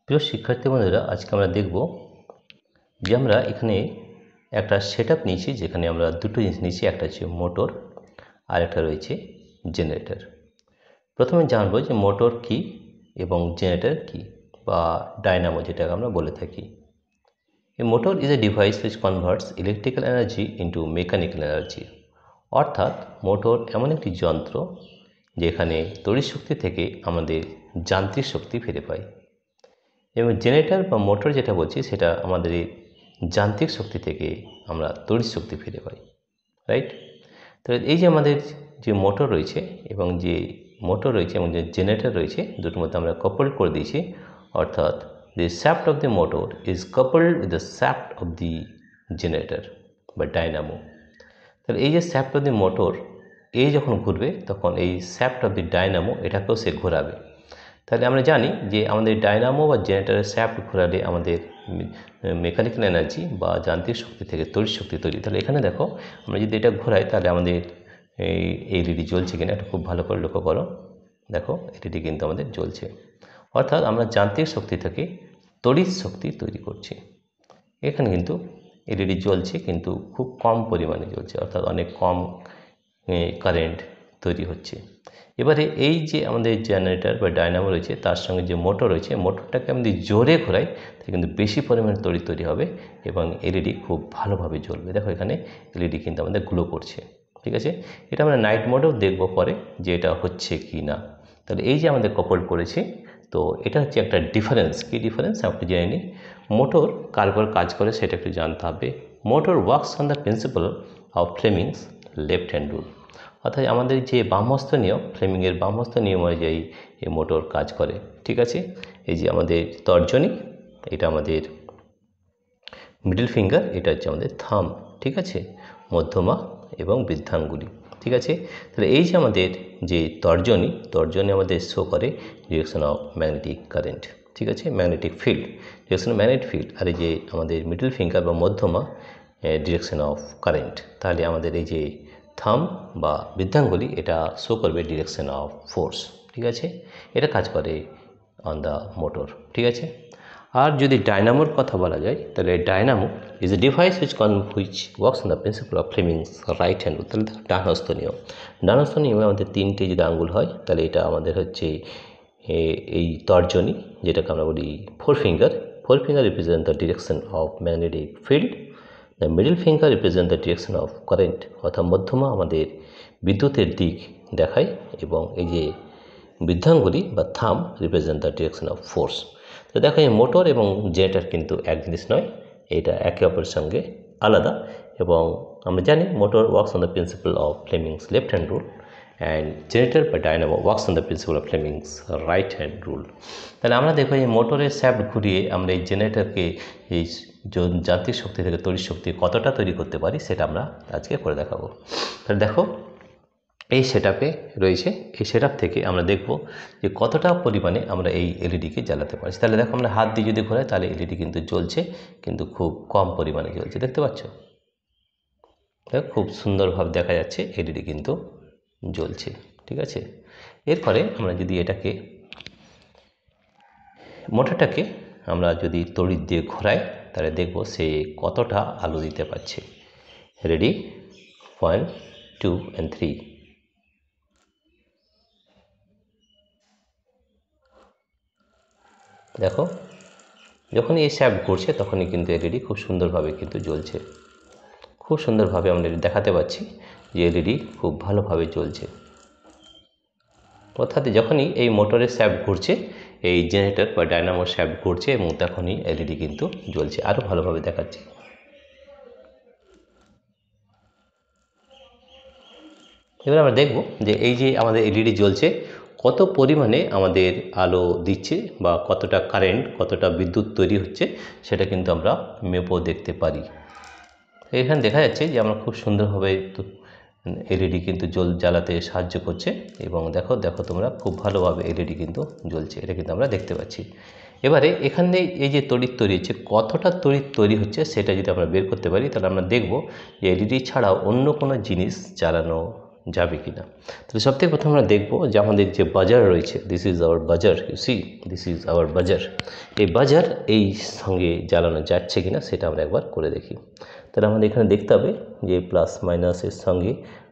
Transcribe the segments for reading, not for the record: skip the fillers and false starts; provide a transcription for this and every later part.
প্রিয় শিক্ষার্থী বন্ধুরা, আজকে আমরা দেখব যে আমরা এখানে একটা সেটআপ নিয়েছি, যেখানে আমরা দুটো জিনিস নিয়েছি। একটা হচ্ছে মোটর আর একটা রয়েছে জেনারেটর। প্রথমে জানবো যে মোটর কি এবং জেনারেটর কি, বা ডায়নামো যেটাকে আমরা বলে থাকি। A motor is a device which converts electrical energy into mechanical energy। অর্থাৎ মোটর এমন একটি যন্ত্র যেখানে তড়িৎ শক্তি থেকে আমাদের যান্ত্রিক শক্তি ফিরে পাই, এবং জেনারেটর বা মোটর যেটা বলছি সেটা আমাদের এই যান্ত্রিক শক্তি থেকে আমরা তড়িৎ শক্তি ফিরে পাই, রাইট? তো এই যে আমাদের যে মোটর রয়েছে এবং যে জেনারেটর রয়েছে, দুটোর মধ্যে আমরা কাপল করে দিয়েছি। অর্থাৎ the shaft of the motor is coupled with the shaft of the generator বা ডায়নামো। তাহলে এই যে shaft of the motor এই যখন ঘুরবে, তখন এই shaft of the dynamo এটাকেও সে ঘোরাবে। তাহলে আমরা জানি যে আমাদের ডায়নামো বা জেনারেটরের শ্যাফট ঘোরালে আমাদের মেকানিক্যাল এনার্জি বা যান্ত্রিক শক্তি থেকে তড়িৎ শক্তি তৈরি। তাহলে এখানে দেখো, আমরা যদি এটা ঘোরাই তাহলে আমাদের এই এলইডি জ্বলছে কিনা এটা খুব ভালো করে লক্ষ্য করো। দেখো, এলইডি কিন্তু আমাদের জ্বলছে। অর্থাৎ আমরা যান্ত্রিক শক্তি থেকে তড়িৎ শক্তি তৈরি করছি। এখানে কিন্তু এলইডি জ্বলছে, কিন্তু খুব কম পরিমাণে জ্বলছে, অর্থাৎ অনেক কম কারেন্ট তৈরি হচ্ছে। এবারে এই যে আমাদের জেনারেটর বা ডায়নামো রয়েছে, তার সঙ্গে যে মোটর রয়েছে, মোটরটাকে আমি জোরে ঘোরাই তাহলে কিন্তু বেশি পরিমাণে তড়িৎ তৈরি হবে এবং এলইডি খুব ভালোভাবে জ্বলবে। দেখো, এখানে এলইডি কিন্তু আমাদের গ্লো করছে, ঠিক আছে? এটা আমরা নাইট মোডেও দেখব পরে যে এটা হচ্ছে কি না। তাহলে এই যে আমাদের কাপল করেছে, তো এটা হচ্ছে একটা ডিফারেন্স। কি ডিফারেন্স আপনি জেনে নিন। মোটর কার উপর কাজ করে সেটা একটু জানতে হবে। Motor works on the principle of Fleming's left hand rule. অর্থাৎ আমাদের যে বামহস্ত নিয়ম, ফ্লেমিংয়ের বামহস্ত নিয়ম অনুযায়ী এই মোটর কাজ করে, ঠিক আছে? এই যে আমাদের তর্জনী, এটা আমাদের মিডল ফিঙ্গার, এটা হচ্ছে আমাদের থাম্ব, ঠিক আছে? মধ্যমা এবং বৃদ্ধাঙ্গুলি, ঠিক আছে? তাহলে এই যে আমাদের যে তর্জনী আমাদের শো করে ডিরেকশন অফ ম্যাগনেটিক কারেন্ট, ঠিক আছে? Magnetic field, direction of magnetic field. আর এই যে আমাদের মিডল ফিঙ্গার বা মধ্যমা ডিরেকশন অফ কারেন্ট। তাহলে আমাদের এই যে থাম্ব বা বৃদ্ধাঙ্গুলি, এটা শো করবে ডিরেকশন অফ ফোর্স, ঠিক আছে? এটা কাজ করে অন দ্য মোটর, ঠিক আছে? আর যদি ডায়নামোর কথা বলা যায়, তাহলে Dynamo is a device which works on the principle of Fleming's right hand rule. তাহলে ডানহস্ত নিয়ম। ডানহস্ত নিয়মে আমাদের তিনটে যদি আঙ্গুল হয়, তাহলে এটা আমাদের হচ্ছে এই তর্জনী, যেটাকে আমরা বলি four finger represent the direction of magnetic field. The middle finger represent the direction of current, অর্থাৎ মধ্যমা আমাদের বিদ্যুতের দিক দেখায়, এবং এই যে বৃদ্ধাঙ্গুলি বা thumb represent the direction of force. তো দেখো, এই মোটর এবং জেনারেটর কিন্তু এক জিনিস নয়, এটা একে অপরের সঙ্গে আলাদা। এবং আমরা জানি motor works on the principle of Fleming's left hand rule, and generator বা dynamo works on the principle of Fleming's right hand rule. তাহলে আমরা দেখো, এই মোটরের শ্যাফট ঘুরিয়ে আমরা এই জেনারেটরকে এই যান্ত্রিক শক্তি থেকে তড়িৎ শক্তি কতটা তৈরি করতে পারি, সেটা আমরা আজকে করে দেখাবো। তাহলে দেখো, এই সেটআপে রয়েছে, এই সেটআপ থেকে আমরা দেখব যে কতটা পরিমাণে আমরা এই এলইডিকে জ্বালাতে পারি। তাহলে দেখো, আমরা হাত দিয়ে যদি ঘোরাই তাহলে এলইডি কিন্তু জ্বলছে, কিন্তু খুব কম পরিমাণে জ্বলছে, দেখতে পাচ্ছ? দেখো, খুব সুন্দরভাবে দেখা যাচ্ছে এলইডি কিন্তু জ্বলছে, ঠিক আছে? এরপরে আমরা যদি এটাকে মোটরটাকে আমরা যদি তড়িৎ দিয়ে ঘোরাই, তাহলে দেখব সে কতটা আলো দিতে পারছে। রেডি? 1, 2 and 3। দেখো, যখনই এই শ্যাফট ঘুরছে তখনই কিন্তু এলইডি খুব সুন্দরভাবে কিন্তু জ্বলছে। খুব সুন্দরভাবে আমরা দেখাতে পাচ্ছি যে এলইডি খুব ভালোভাবে জ্বলছে। অর্থাৎ যখনই এই মোটরের শ্যাফট ঘুরছে, এই জেনারেটর বা ডায়নামোর শ্যাফট ঘুরছে, এবং তখনই এলইডি কিন্তু জ্বলছে, আরও ভালোভাবে দেখাচ্ছে। এবার আমরা দেখব যে এই যে আমাদের এলইডি জ্বলছে কত পরিমাণে আমাদের আলো দিচ্ছে, বা কতটা কারেন্ট, কতটা বিদ্যুৎ তৈরি হচ্ছে, সেটা কিন্তু আমরা মেপেও দেখতে পারি। এখানে দেখা যাচ্ছে যে আমরা খুব সুন্দরভাবে এলইডি কিন্তু জ্বালাতে সাহায্য করছে, এবং দেখো তোমরা খুব ভালোভাবে এলইডি কিন্তু জ্বলছে, এটা কিন্তু আমরা দেখতে পাচ্ছি। এবারে এখানে এই যে তড়িৎ তৈরি হচ্ছে, কতটা তড়িৎ তৈরি হচ্ছে সেটা যদি আমরা বের করতে পারি, তাহলে আমরা দেখব যে এলইডি ছাড়াও অন্য কোনো জিনিস জ্বালানো যাবে কি না। তাহলে সবথেকে প্রথমে আমরা দেখব যে আমাদের যে বাজার রয়েছে, this is our bazaar, you see this is our bazaar, এই বাজার এই সঙ্গে জ্বালানো যাচ্ছে কি না সেটা আমরা একবার করে দেখি। তাহলে আমাদের এখানে দেখতে হবে যে প্লাস মাইনাসের সঙ্গে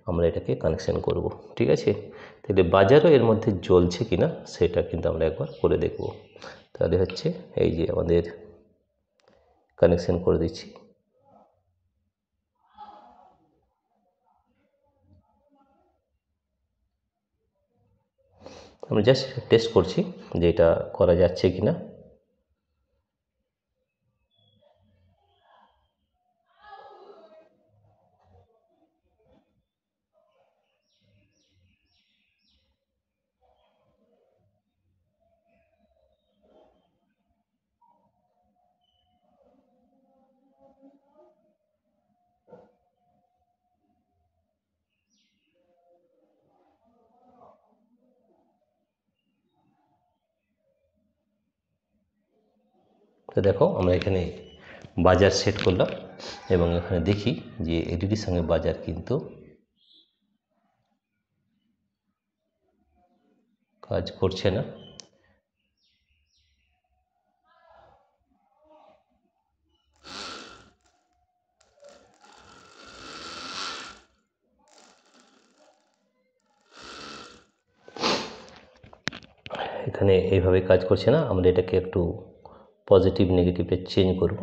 আমরা এটাকে কানেকশান করব, ঠিক আছে। তাহলে বাজারও এর মধ্যে জ্বলছে কি না সেটা কিন্তু আমরা একবার করে দেখব। তাহলে হচ্ছে এই যে আমাদের কানেকশান করে দিচ্ছি। আমরা জাস্ট টেস্ট করছি যে এটা করা যাচ্ছে কি না। তো দেখো আমরা এখানে বাজার সেট করলাম এবং এখানে দেখি যে এলইডির সঙ্গে বাজার কিন্তু কাজ করছে না। এখানে এইভাবে কাজ করছে না, আমরা এটাকে একটু পজিটিভ নেগেটিভে চেঞ্জ করব।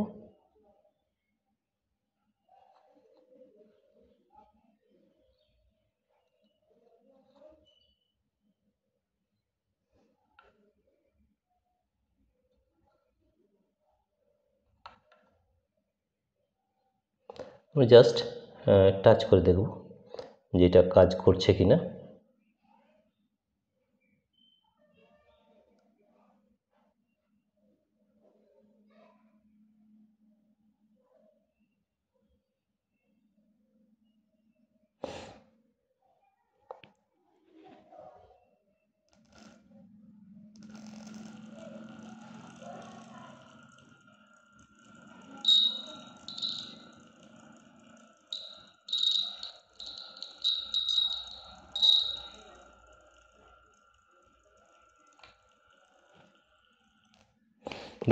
আমি জাস্ট টাচ করে দেখব যে এটা কাজ করছে কি না।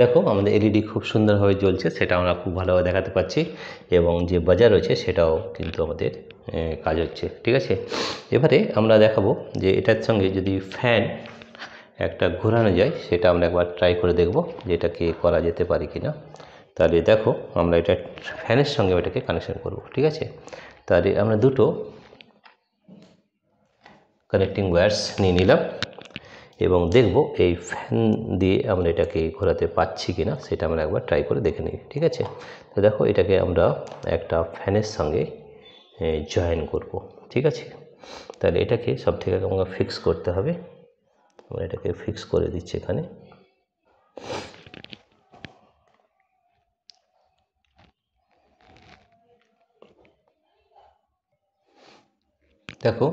দেখো আমাদের এলইডি খুব সুন্দরভাবে জ্বলছে, সেটা আমরা খুব ভালোভাবে দেখাতে পাচ্ছি এবং যে বাজার রয়েছে সেটাও কিন্তু আমাদের কাজ হচ্ছে, ঠিক আছে। এবারে আমরা দেখাবো যে এটার সঙ্গে যদি ফ্যান একটা ঘোরানো যায় সেটা আমরা একবার ট্রাই করে দেখব যে এটাকে করা যেতে পারে কি না। তাহলে দেখো আমরা এটা ফ্যানের সঙ্গে এটাকে কানেকশন করব, ঠিক আছে। তাহলে আমরা দুটো কানেক্টিং ওয়্যারস নিয়ে নিলাম এবং দেখব এই ফ্যান দিয়ে আমরা এটাকে ঘোরাতে পাচ্ছি কি না সেটা আমরা একবার ট্রাই করে দেখে নিই, ঠিক আছে। তো দেখো এটাকে আমরা একটা ফ্যানের সঙ্গে জয়েন করব, ঠিক আছে। তাহলে এটাকে সব থেকে আমাকে ফিক্স করতে হবে। আমরা এটাকে ফিক্স করে দিচ্ছি এখানে। দেখো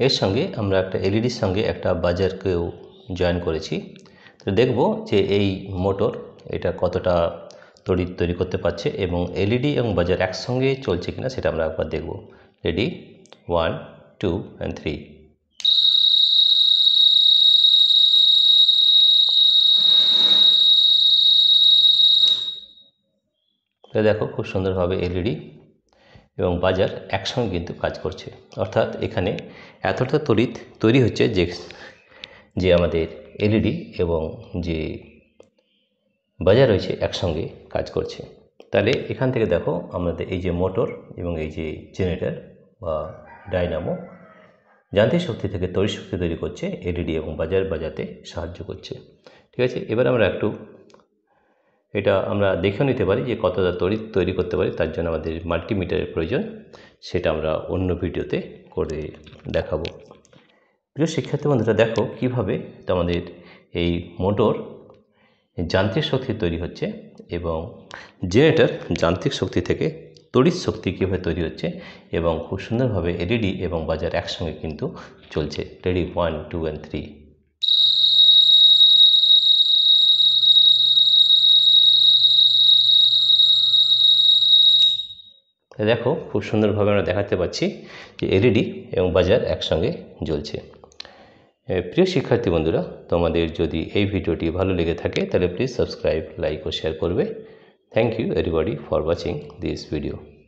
এর সঙ্গে আমরা একটা এলইডির সঙ্গে একটা বাজারকেও জয়েন করেছি। তো দেখব যে এই মোটর এটা কতটা তড়িৎ তৈরি করতে পারছে এবং এলইডি এবং বাজার একসঙ্গে চলছে কিনা সেটা আমরা একবার দেখব। Ready, 1 2 and 3। তো দেখো খুব সুন্দরভাবে এলইডি এবং বাজার একসঙ্গে কিন্তু কাজ করছে, অর্থাৎ এখানে এতটা তড়িৎ তৈরি হচ্ছে যে যে আমাদের এলইডি এবং যে বাজার রয়েছে একসঙ্গে কাজ করছে। তাহলে এখান থেকে দেখো আমাদের এই যে মোটর এবং এই যে জেনারেটর বা ডাইনামো যান্ত্রিক শক্তি থেকে তড়িৎ শক্তি তৈরি করছে, এলইডি এবং বাজার বাজাতে সাহায্য করছে, ঠিক আছে। এবার আমরা একটু এটা আমরা দেখেও নিতে পারি যে কতটা তড়িৎ তৈরি করতে পারি, তার জন্য আমাদের মাল্টিমিটারের প্রয়োজন, সেটা আমরা অন্য ভিডিওতে করে দেখাবো। প্রিয় শিক্ষার্থী বন্ধুরা, দেখো কীভাবে আমাদের এই মোটর যান্ত্রিক শক্তি তৈরি হচ্ছে এবং জেনারেটর যান্ত্রিক শক্তি থেকে তড়িৎ শক্তি কীভাবে তৈরি হচ্ছে এবং খুব সুন্দরভাবে এলইডি এবং বাজার একসঙ্গে কিন্তু চলছে। Ready, 1 2 and 3। দেখো খুব সুন্দরভাবে আমরা দেখাতে পাচ্ছি যে এলইডি এবং বাজার একসঙ্গে জ্বলছে। প্রিয় শিক্ষার্থী বন্ধুরা, তোমাদের যদি এই ভিডিওটি ভালো লেগে থাকে তাহলে প্লিজ সাবস্ক্রাইব, লাইক ও শেয়ার করবে। Thank you everybody for watching this video.